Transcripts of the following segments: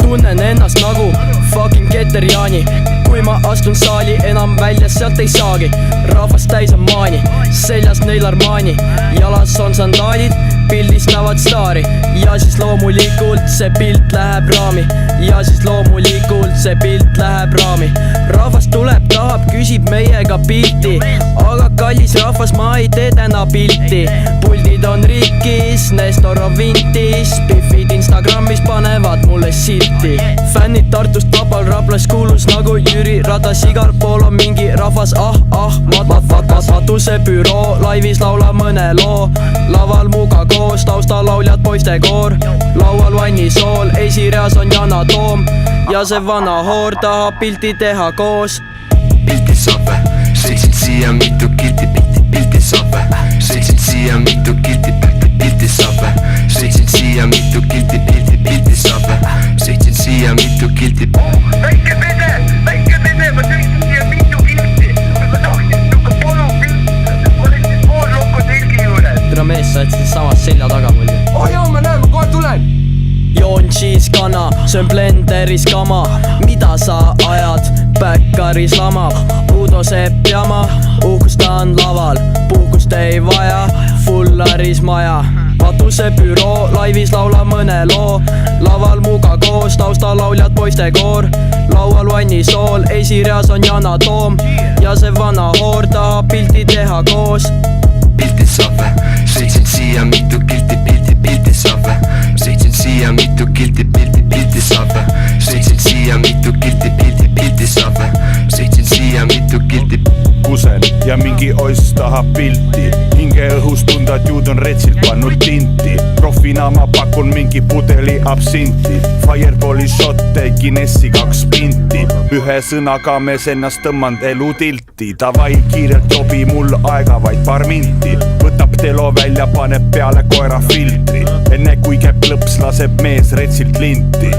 Tunnen ennast nagu fucking Keter Jaani. Kui ma astun saali, enam välja sealt ei saagi. Rahvast täis on maani, seljas neil armaani. Jalas on sandaalid, pildis näevad staari. Ja siis loomulikult see pilt läheb raami. Ja siis loomulikult see pilt läheb raami. Rahvas tuleb, tahab, küsib meiega pilti. Aga kallis rahvas, ma ei tee täna pilti. Puldid on rikkis, Nestor on vintis. Biffid Instagramis panevad mulle silti. Fännid Tartust, Tapal, Raplas kuulus nagu Jüri Ratas. Igal pool on mingi rahvas, matuse büroo. Laivis laula mõne loo, laval muga koos. Taustalauljad poistekoor, laual vannisool. Esireas on Yana Toom ja see vana hoor tahab pilti teha koos. Pilti saab vä, sõitsin siia mitu kilti, pilti saab vä. Sõitsin siia mitu kilti, pilti saab vä. Sõitsin siia mitu kilti, pilti saab vä. Sõitsin siia mitu kilti. Väike pede, ma sõitsin siia mitu kilti. Ma tahtsin tuka polu pilti. Ma olin siis pool lukku telgi juures. Tere mees, sa oled siis samas selja taga mul. Oh joo, ma näen, ma kohe tulen. Joon cheese kana, söön blenderis kama. Mida sa ajad? Päkkaris lamab, Udo Sepp jama. Uhkustan laval, puhkust ei vaja. Fullaris maja, matuse büroo. Laivis laula mõne loo, laval muga koos. Taustalauljad poistekoor, laual vannisool. Esireas on Yana Toom ja see vana hoor tahab pilti teha koos. Pilti saab vä, sõitsin siia mitu kilti, pilti saab vä. Sõitsin siia mitu kilti, pilti saab vä. Sõitsin siia mitu kilti, pilti saab vä. Sõitsin siia mitu kilti. Kusen ja mingi ois tahab pilti. Hinge õhus tundad, juud on retsilt pannud tinti. Profina ma pakun mingi pudeli absinti. Fireballi shotte, Guinessi 2 pinti. Ühe sõnaga mees ennast tõmmand elu tilti. Davai kiirelt jobi mul aega vaid paar minti. Võtab telo välja, paneb peale koera filtri. Enne kui käib lõps, laseb mees retsilt linti.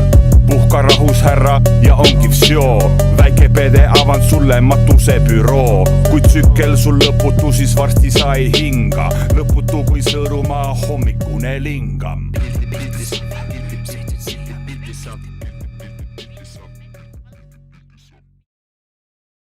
Puhka rahus härra ja ongi vsjoo. Väike pede avan sulle matuse büroo. Kui tsükkel sul lõputu, siis varsti sa ei hinga. Lõputu kui Sõõrumaa hommikune lingam.